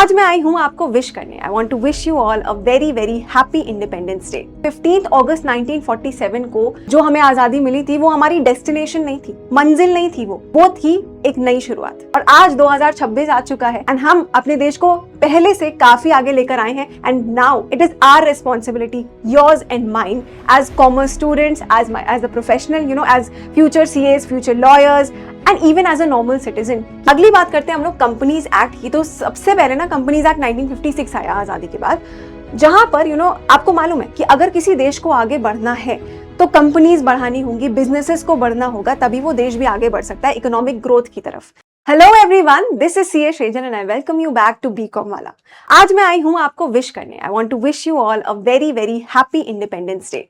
आज मैं आई हूँ आपको विश करने। I want to wish you all a very very happy independence day. 15 अगस्त 1947 को जो हमें आजादी मिली थी वो हमारी डेस्टिनेशन नहीं थी, मंजिल नहीं थी, वो थी एक नई शुरुआत। और आज 2026 आ चुका है एंड हम अपने देश को पहले से काफी आगे लेकर आए हैं। And now it is our responsibility, yours and mine, as commerce students, as a professional, as future CS, future lawyers and even as a normal citizen. अगली बात करते हैं हम लोग कंपनीज एक्ट की। तो सबसे पहले ना कंपनीज एक्ट 1956 आया आजादी के बाद, जहां पर आपको मालूम है कि अगर किसी देश को आगे बढ़ना है तो कंपनीज बढ़ानी होंगी, बिजनेसेस को बढ़ना होगा, तभी वो देश भी आगे बढ़ सकता है इकोनॉमिक ग्रोथ की तरफ। Hello everyone, this is CA Shejan and I welcome you back to BCom Wala. आज मैं आई हूं आपको विश करने। I want to wish you all a very very happy independence Day.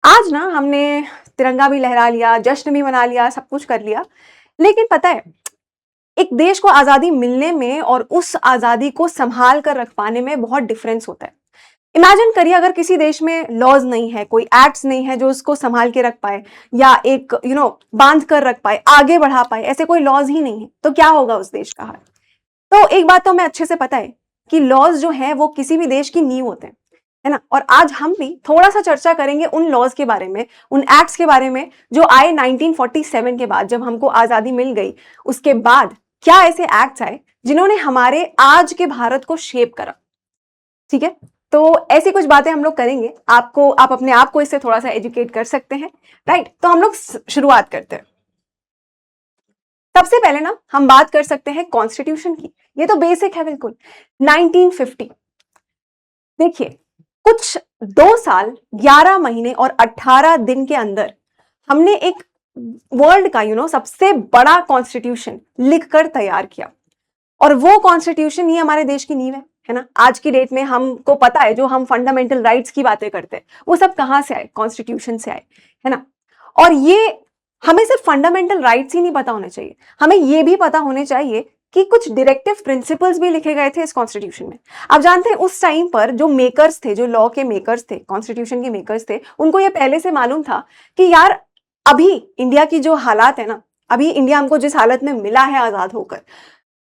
आज ना हमने तिरंगा भी लहरा लिया, जश्न भी मना लिया, सब कुछ कर लिया, लेकिन पता है एक देश को आजादी मिलने में और उस आजादी को संभाल कर रख पाने में बहुत डिफरेंस होता है। इमेजिन करिए अगर किसी देश में लॉज नहीं है, कोई एक्ट्स नहीं है जो उसको संभाल के रख पाए या एक बांध कर रख पाए, आगे बढ़ा पाए, ऐसे कोई लॉज ही नहीं है तो क्या होगा उस देश का हाल। तो एक बात तो हमें अच्छे से पता है कि लॉज जो है वो किसी भी देश की नींव होते हैं, है ना। और आज हम भी थोड़ा सा चर्चा करेंगे उन लॉज के बारे में, उन एक्ट्स के बारे में जो आए 1947 के बाद, जब हमको आजादी मिल गई। उसके बाद क्या ऐसे एक्ट्स आए जिन्होंने हमारे आज के भारत को शेप करा, ठीक है। तो ऐसी कुछ बातें हम लोग करेंगे। आप अपने आप को इससे थोड़ा सा एजुकेट कर सकते हैं, राइट। तो हम लोग शुरुआत करते हैं। सबसे पहले ना हम बात कर सकते हैं कॉन्स्टिट्यूशन की। ये तो बेसिक है बिल्कुल। 1950 देखिए, कुछ 2 साल 11 महीने और 18 दिन के अंदर हमने एक वर्ल्ड का सबसे बड़ा कॉन्स्टिट्यूशन लिखकर तैयार किया। और वो कॉन्स्टिट्यूशन ही हमारे देश की नींव है ना। आज की डेट में हमको पता है जो हम फंडामेंटल राइट्स की बातें करते हैं वो सब कहां से आए, कॉन्स्टिट्यूशन से आए, है ना। और ये हमें सिर्फ फंडामेंटल राइट्स ही नहीं पता होने चाहिए, हमें ये भी पता होने चाहिए कि कुछ डायरेक्टिव प्रिंसिपल्स भी लिखे गए थे इस कॉन्स्टिट्यूशन में। आप जानते हैं उस टाइम पर जो मेकर्स थे, जो लॉ के मेकर्स थे, कॉन्स्टिट्यूशन के मेकर्स थे, उनको ये पहले से मालूम था कि यार अभी इंडिया की जो हालात है ना, अभी इंडिया हमको जिस हालत में मिला है आजाद होकर,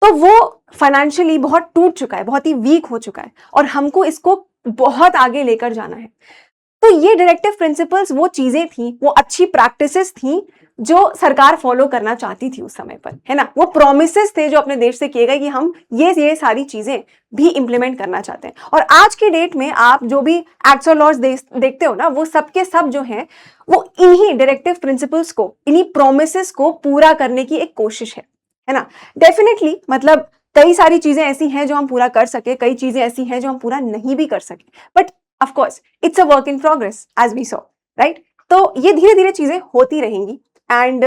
तो वो फाइनेंशियली बहुत टूट चुका है, बहुत ही वीक हो चुका है और हमको इसको बहुत आगे लेकर जाना है। तो ये डायरेक्टिव प्रिंसिपल्स वो चीजें थी, वो अच्छी प्रैक्टिसेस थी जो सरकार फॉलो करना चाहती थी उस समय पर, है ना। वो प्रॉमिसेस थे जो अपने देश से किए गए कि हम ये सारी चीजें भी इंप्लीमेंट करना चाहते हैं। और आज की डेट में आप जो भी एक्ट्स और लॉज देखते हो ना, वो सब के सब जो है वो इन्हीं डायरेक्टिव प्रिंसिपल्स को, इन्हीं प्रॉमिसेस को पूरा करने की एक कोशिश है ना। डेफिनेटली मतलब कई सारी चीजें ऐसी हैं जो हम पूरा कर सके, कई चीजें ऐसी हैं जो हम पूरा नहीं भी कर सके, but of course it's a work in progress as we saw, right. तो ये धीरे धीरे चीजें होती रहेंगी एंड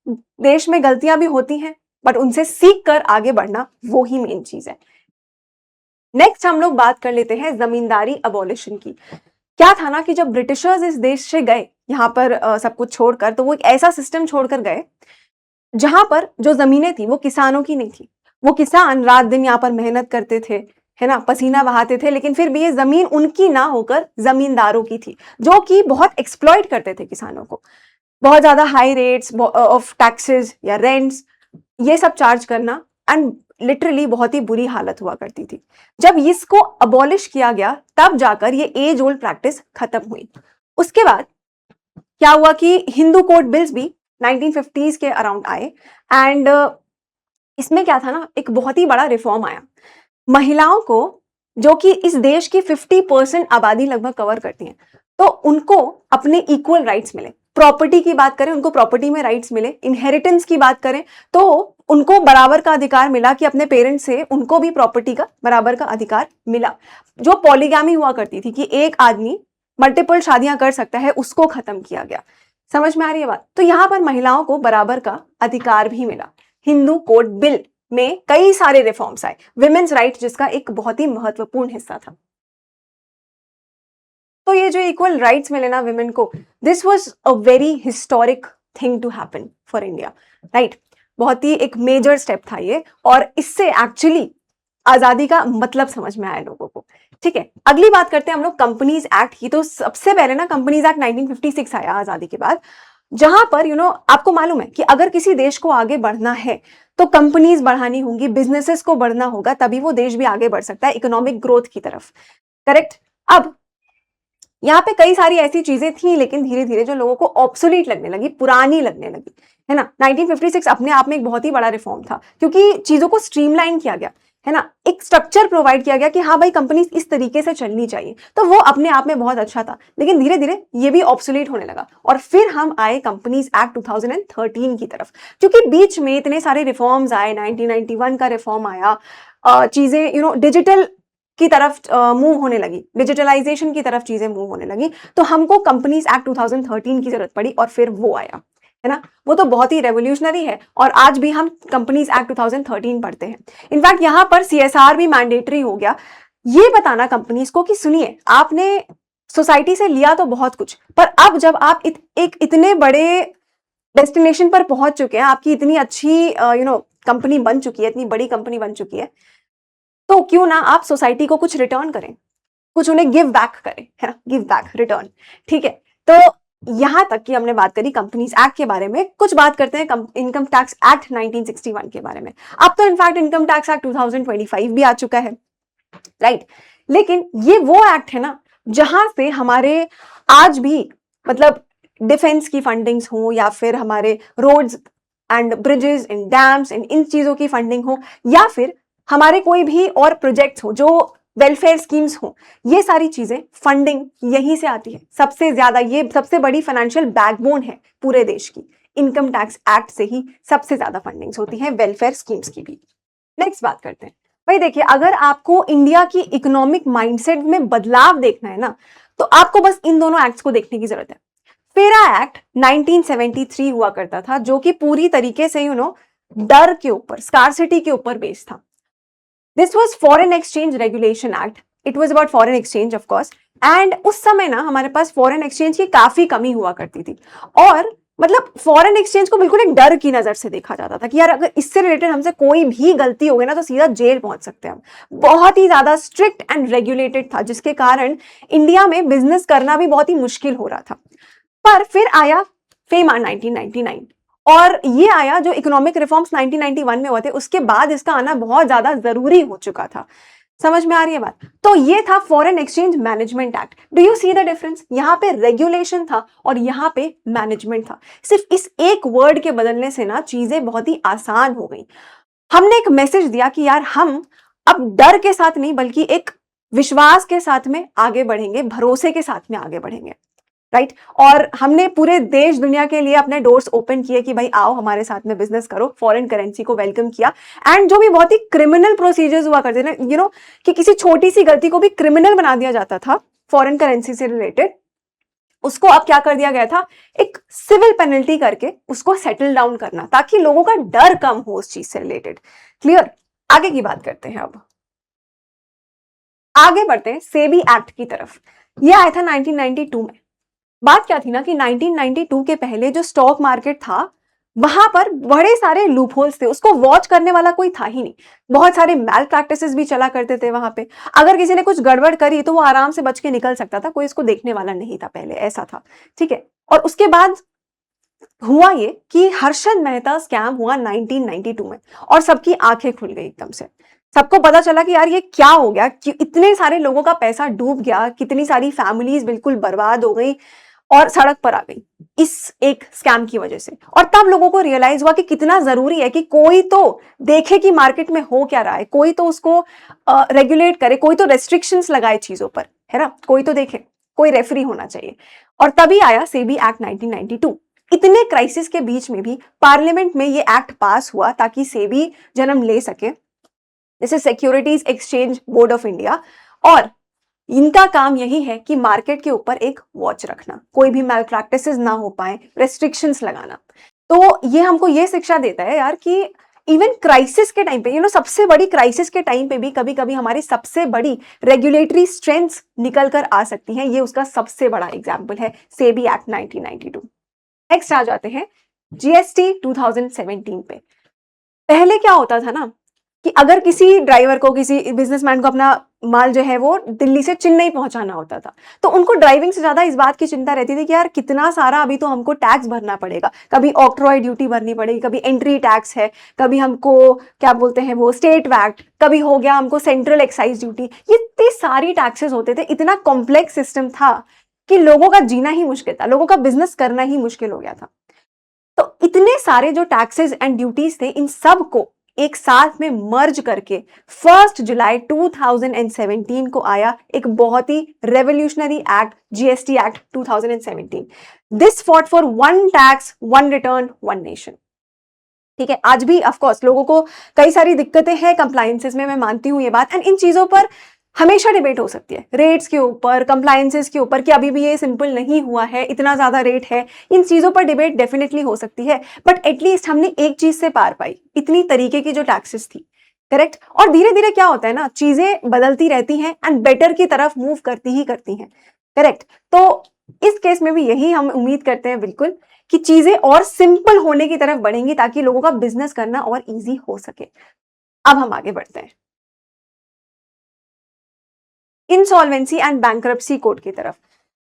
देश में गलतियां भी होती हैं, बट उनसे सीख कर आगे बढ़ना वो ही मेन चीज है। नेक्स्ट हम लोग बात कर लेते हैं जमींदारी अबॉलिशन की। क्या था ना कि जब ब्रिटिशर्स इस देश से गए यहाँ पर सब कुछ छोड़कर, तो वो एक ऐसा सिस्टम छोड़कर गए जहां पर जो जमीनें थी वो किसानों की नहीं थी। वो किसान रात दिन यहाँ पर मेहनत करते थे, है ना, पसीना बहाते थे, लेकिन फिर भी ये जमीन उनकी ना होकर जमींदारों की थी, जो कि बहुत एक्सप्लॉइट करते थे किसानों को। बहुत ज्यादा हाई रेट्स ऑफ टैक्सेस या रेंट्स ये सब चार्ज करना, एंड लिटरली बहुत ही बुरी हालत हुआ करती थी। जब इसको अबॉलिश किया गया तब जाकर ये एज ओल्ड प्रैक्टिस खत्म हुई। उसके बाद क्या हुआ कि हिंदू कोड बिल्स भी 1950s के अराउंड आए एंड इसमें क्या था ना, एक बहुत ही बड़ा रिफॉर्म आया। महिलाओं को, जो कि इस देश की 50% आबादी लगभग कवर करती हैं, तो उनको अपने इक्वल राइट्स मिले। प्रॉपर्टी की बात करें, उनको प्रॉपर्टी में राइट्स मिले। इनहेरिटेंस की बात करें तो उनको बराबर का अधिकार मिला कि अपने पेरेंट्स से उनको भी प्रॉपर्टी का बराबर का अधिकार मिला। जो पॉलीगैमी हुआ करती थी कि एक आदमी मल्टीपल शादियां कर सकता है, उसको खत्म किया गया। समझ में आ रही है बात। तो यहां पर महिलाओं को बराबर का अधिकार भी मिला। हिंदू कोड बिल में कई सारे रिफॉर्म्स आए, विमेन्स राइट जिसका एक बहुत ही महत्वपूर्ण हिस्सा था। तो ये जो इक्वल राइट्स मिले ना विमेन को, this was a very historic thing to happen for India, right. बहुत ही एक मेजर स्टेप था ये, और इससे एक्चुअली आजादी का मतलब समझ में आया लोगों को, ठीक है। अगली बात करते हैं हम लोग कंपनीज एक्ट की। तो सबसे पहले ना कंपनीज एक्ट 1956 आया आजादी के बाद, जहां पर आपको मालूम है कि अगर किसी देश को आगे बढ़ना है तो कंपनीज बढ़ानी होंगी, बिजनेसेस को बढ़ना होगा, तभी वो देश भी आगे बढ़ सकता है इकोनॉमिक ग्रोथ की तरफ। करेक्ट। अब यहाँ पे कई सारी ऐसी चीजें थी लेकिन धीरे धीरे जो लोगों को ऑब्सोलीट लगने लगी, पुरानी लगने लगी, है ना। 1956 अपने आप में एक बहुत ही बड़ा रिफॉर्म था क्योंकि चीजों को स्ट्रीमलाइन किया गया, है ना, एक स्ट्रक्चर प्रोवाइड किया गया कि हाँ भाई कंपनी इस तरीके से चलनी चाहिए, तो वो अपने आप में बहुत अच्छा था। लेकिन धीरे धीरे ये भी ऑब्सोलीट होने लगा और फिर हम आए कंपनीज एक्ट 2013 की तरफ, क्योंकि बीच में इतने सारे रिफॉर्म्स आए, 1991 का रिफॉर्म आया, चीजें डिजिटल की तरफ मूव होने लगी, डिजिटलाइजेशन की तरफ चीजें मूव होने लगी, तो हमको कंपनीज एक्ट 2013 की जरूरत पड़ी और फिर वो आया, है ना। वो तो बहुत ही रेवोल्यूशनरी है और आज भी हम कंपनीज एक्ट 2013 पढ़ते हैं। इनफैक्ट यहाँ पर CSR भी मैंडेटरी हो गया, ये बताना कंपनीज को कि सुनिए आपने सोसाइटी से लिया तो बहुत कुछ, पर अब जब आप एक इतने बड़े डेस्टिनेशन पर पहुंच चुके हैं, आपकी इतनी अच्छी कंपनी बन चुकी है, इतनी बड़ी कंपनी बन चुकी है, तो क्यों ना आप सोसाइटी को कुछ रिटर्न करें, कुछ उन्हें गिव बैक करें, है ना, गिव बैक, रिटर्न। ठीक है, तो यहां तक कि हमने बात करी कंपनीज एक्ट के बारे में, कुछ बात करते हैं इनकम टैक्स एक्ट 1961 के बारे में। अब तो इनफैक्ट इनकम टैक्स एक्ट 2025 भी आ चुका है, राइट। लेकिन ये वो एक्ट है ना जहां से हमारे आज भी मतलब डिफेंस की फंडिंग्स हो या फिर हमारे रोड्स एंड ब्रिजेस इन डैम्स इन चीजों की फंडिंग हो या फिर हमारे कोई भी और प्रोजेक्ट्स हो जो वेलफेयर स्कीम्स हो, ये सारी चीजें फंडिंग यहीं से आती है सबसे ज्यादा। ये सबसे बड़ी फाइनेंशियल बैकबोन है पूरे देश की, इनकम टैक्स एक्ट से ही सबसे ज्यादा फंडिंग्स होती हैं, वेलफेयर स्कीम्स की भी। नेक्स्ट बात करते हैं भाई, देखिए अगर आपको इंडिया की इकोनॉमिक माइंडसेट में बदलाव देखना है ना, तो आपको बस इन दोनों एक्ट्स को देखने की जरूरत है। फेरा एक्ट 1973 हुआ करता था जो कि पूरी तरीके से डर के ऊपर, स्कार्सिटी के ऊपर बेस्ड था। This was Foreign Exchange Regulation Act. It was about foreign exchange, of course. And उस समय ना हमारे पास फॉरेन एक्सचेंज की काफी कमी हुआ करती थी और मतलब फॉरेन एक्सचेंज को बिल्कुल एक डर की नजर से देखा जाता था कि यार अगर इससे रिलेटेड हमसे कोई भी गलती हो गई ना तो सीधा जेल पहुंच सकते हैं हम। बहुत ही ज्यादा स्ट्रिक्ट एंड रेगुलेटेड था जिसके कारण इंडिया में बिजनेस करना भी बहुत ही मुश्किल हो रहा था। पर फिर आया फेमा 1999 और ये आया जो इकोनॉमिक रिफॉर्म्स 1991 में हुए थे, उसके बाद इसका आना बहुत ज्यादा जरूरी हो चुका था। समझ में आ रही है बात? तो ये था foreign exchange management act. Do you see the difference? यहाँ पे रेगुलेशन था और यहाँ पे मैनेजमेंट था। सिर्फ इस एक वर्ड के बदलने से ना चीजें बहुत ही आसान हो गई। हमने एक मैसेज दिया कि यार हम अब डर के साथ नहीं बल्कि एक विश्वास के साथ में आगे बढ़ेंगे, भरोसे के साथ में आगे बढ़ेंगे, राइट। और हमने पूरे देश दुनिया के लिए अपने डोर्स ओपन किए कि भाई आओ हमारे साथ में बिजनेस करो, फॉरेन करेंसी को वेलकम किया। एंड जो भी बहुत ही क्रिमिनल प्रोसीजर्स हुआ करते थे ना, कि किसी छोटी सी गलती को भी क्रिमिनल बना दिया जाता था फॉरेन करेंसी से रिलेटेड, उसको अब क्या कर दिया गया था, एक सिविल पेनल्टी करके उसको सेटल डाउन करना, ताकि लोगों का डर कम हो उस चीज से रिलेटेड। क्लियर? आगे की बात करते हैं। अब आगे बढ़ते हैं सेबी एक्ट की तरफ। यह आया था 1992 में। बात क्या थी ना कि 1992 के पहले जो स्टॉक मार्केट था वहां पर बड़े सारे लूपहोल्स थे, उसको वॉच करने वाला कोई था ही नहीं। बहुत सारे मैल प्रैक्टिसेस भी चला करते थे वहां पे। अगर किसी ने कुछ गड़बड़ करी तो वो आराम से बच के निकल सकता था, कोई इसको देखने वाला नहीं था पहले, ऐसा था। ठीक है, और उसके बाद हुआ ये कि हर्षद मेहता स्कैम हुआ 1992 में और सबकी आंखें खुल गई एकदम से। सबको पता चला कि यार ये क्या हो गया, कि इतने सारे लोगों का पैसा डूब गया, कितनी सारी फैमिलीज बिल्कुल बर्बाद हो गई और सड़क पर आ गई इस एक स्कैम की वजह से। और तब लोगों को रियलाइज हुआ कि कितना जरूरी है कि कोई तो देखे कि मार्केट में हो क्या रहा है, कोई तो उसको रेगुलेट करे, कोई तो रेस्ट्रिक्शंस लगाए चीजों पर, है ना, कोई तो देखे, कोई रेफरी होना चाहिए। और तभी आया सेबी एक्ट 1992। इतने क्राइसिस के बीच में भी पार्लियामेंट में ये एक्ट पास हुआ ताकि सेबी जन्म ले सके, जैसे securities exchange board of India. और इनका काम यही है कि मार्केट के ऊपर एक वॉच रखना, कोई भी मैल प्रैक्टिसेस ना हो पाए, रेस्ट्रिक्शंस लगाना। तो ये हमको ये शिक्षा देता है यार कि इवन क्राइसिस के टाइम पे, सबसे बड़ी क्राइसिस के टाइम पे भी कभी कभी हमारी सबसे बड़ी रेगुलेटरी स्ट्रेंथ्स निकल कर आ सकती हैं। ये उसका सबसे बड़ा एग्जाम्पल है सेबी एक्ट 1992। नेक्स्ट आ जाते हैं जीएसटी 2017 पे। पहले क्या होता था ना कि अगर किसी ड्राइवर को, किसी बिजनेसमैन को अपना माल जो है वो दिल्ली से चेन्नई पहुंचाना होता था, तो उनको ड्राइविंग से ज्यादा इस बात की चिंता रहती थी कि यार कितना सारा अभी तो हमको टैक्स भरना पड़ेगा, कभी ऑक्ट्रॉय ड्यूटी भरनी पड़ेगी, कभी एंट्री टैक्स है, कभी हमको क्या बोलते हैं वो स्टेट वैट, कभी हो गया हमको सेंट्रल एक्साइज ड्यूटी। ये इतनी सारी टैक्सेस होते थे, इतना कॉम्प्लेक्स सिस्टम था कि लोगों का जीना ही मुश्किल था, लोगों का बिजनेस करना ही मुश्किल हो गया था। तो इतने सारे जो टैक्सेस एंड ड्यूटीज थे, इन सब को एक साथ में मर्ज करके 1 जुलाई 2017 को आया एक बहुत ही revolutionary act, GST act 2017। This fought for one tax, one return, one nation. ठीक है, आज भी ऑफ कोर्स लोगों को कई सारी दिक्कतें हैं कंप्लायंसेस में, मैं मानती हूं ये बात, एंड इन चीजों पर हमेशा डिबेट हो सकती है, रेट्स के ऊपर, कंप्लायंसेस के ऊपर, कि अभी भी ये सिंपल नहीं हुआ है, इतना ज्यादा रेट है, इन चीजों पर डिबेट डेफिनेटली हो सकती है। बट एटलीस्ट हमने एक चीज से पार पाई, इतनी तरीके की जो टैक्सेस थी, करेक्ट। और धीरे धीरे क्या होता है ना, चीजें बदलती रहती हैं एंड बेटर की तरफ मूव करती ही करती हैं, करेक्ट। तो इस केस में भी यही हम उम्मीद करते हैं बिल्कुल कि चीजें और सिंपल होने की तरफ बढ़ेंगी ताकि लोगों का बिजनेस करना और इजी हो सके। अब हम आगे बढ़ते हैं इंसॉल्वेंसी एंड बैंक्रप्सी कोड की तरफ।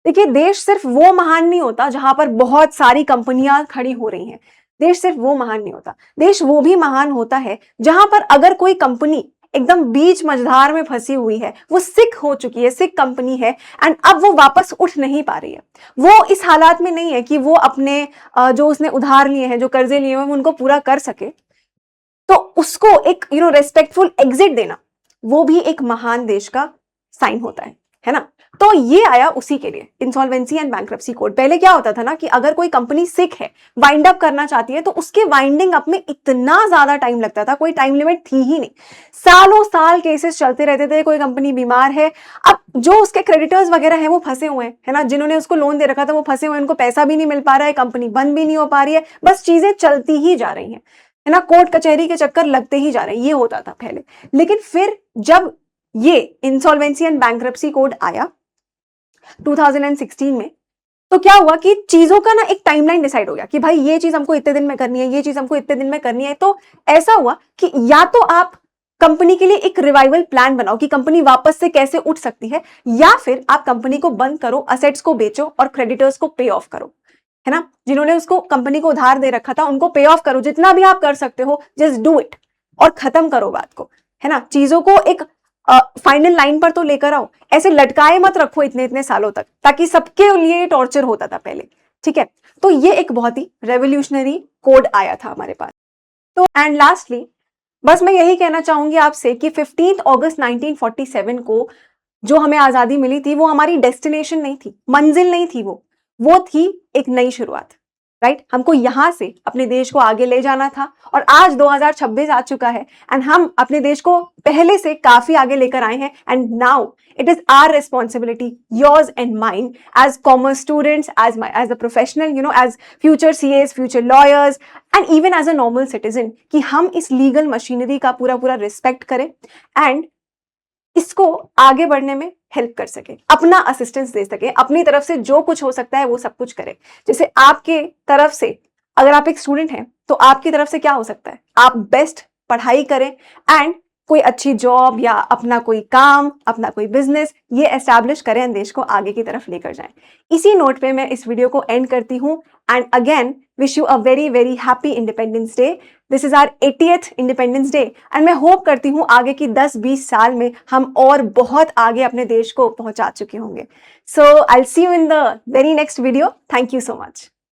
देखिए, देश सिर्फ वो महान नहीं होता जहां पर बहुत सारी कंपनियां खड़ी हो रही हैं, देश सिर्फ वो महान नहीं होता, देश वो भी महान होता है जहां पर अगर कोई कंपनी एकदम बीच मझधार में फंसी हुई है, वो सिक हो चुकी है, सिक कंपनी है, एंड अब वो वापस उठ नहीं पा रही है, वो इस हालात में नहीं है कि वो अपने जो उसने उधार लिए हैं, जो कर्जे लिए हैं, उनको पूरा कर सके, तो उसको एक रेस्पेक्टफुल एग्जिट देना, वो भी एक महान देश का साइन होता है ना। तो ये आया उसी के लिए, इंसॉल्वेंसी एंड बैंक्रप्सी कोड। पहले क्या होता था ना कि अगर कोई कंपनी सिक है, वाइंड अप करना चाहती है, तो उसके वाइंडिंग अप में इतना ज्यादा टाइम लगता था, कोई टाइम लिमिट थी ही नहीं, सालों साल केसेस चलते रहते थे। कोई कंपनी बीमार है, अब जो उसके क्रेडिटर्स वगैरह है वो फंसे हुए हैं, है ना, जिन्होंने उसको लोन दे रखा था वो फंसे हुए हैं, उनको पैसा भी नहीं मिल पा रहा है, कंपनी बंद भी नहीं हो पा रही है, बस चीजें चलती ही जा रही हैं, है ना, कोर्ट कचहरी के चक्कर लगते ही जा रहे हैं, ये होता था पहले। लेकिन फिर जब ये इंसॉल्वेंसी एंड बैंक्रप्सी कोड आया 2016 में, तो क्या हुआ कि चीजों का ना एक टाइमलाइन डिसाइड हो गया कि भाई ये चीज हमको इतने दिन में करनी है, ये चीज हमको इतने दिन में करनी है। तो ऐसा हुआ कि या तो आप कंपनी के लिए एक रिवाइवल प्लान बनाओ कि कंपनी वापस से कैसे उठ सकती है, या फिर आप कंपनी को बंद करो, असेट्स को बेचो और क्रेडिटर्स को पे ऑफ करो, है ना, जिन्होंने उसको कंपनी को उधार दे रखा था उनको पे ऑफ करो, जितना भी आप कर सकते हो जस्ट डू इट, और खत्म करो बात को, है ना, चीजों को एक फाइनल लाइन पर तो लेकर आओ, ऐसे लटकाए मत रखो इतने इतने सालों तक, ताकि सबके लिए टॉर्चर होता था पहले, ठीक है। तो ये एक बहुत ही रेवोल्यूशनरी कोड आया था हमारे पास। तो एंड लास्टली बस मैं यही कहना चाहूंगी आपसे कि 15 अगस्त 1947 को जो हमें आजादी मिली थी, वो हमारी डेस्टिनेशन नहीं थी, मंजिल नहीं थी, वो थी एक नई शुरुआत, राइट। हमको यहां से अपने देश को आगे ले जाना था, और आज 2026 आ चुका है एंड हम अपने देश को पहले से काफी आगे लेकर आए हैं। And now it is our responsibility, yours and mine, as commerce students, as a professional, as future CS, future lawyers, and even as a normal citizen, कि हम इस लीगल मशीनरी का पूरा पूरा रिस्पेक्ट करें एंड इसको आगे बढ़ने में हेल्प कर सके, अपना असिस्टेंस दे सके, अपनी तरफ से जो कुछ हो सकता है वो सब कुछ करे। जैसे आपके तरफ से, अगर आप एक स्टूडेंट हैं तो आपकी तरफ से क्या हो सकता है, आप बेस्ट पढ़ाई करें एंड कोई अच्छी जॉब या अपना कोई काम, अपना कोई बिजनेस ये एस्टैब्लिश करें एंड देश को आगे की तरफ लेकर जाएं। इसी नोट पे मैं इस वीडियो को एंड करती हूं and again wish you a very very happy independence day. This is our 80th independence day and मैं होप करती हूं आगे की 10-20 साल में हम और बहुत आगे अपने देश को पहुंचा चुके होंगे। So I will see you in the very next video. Thank you so much.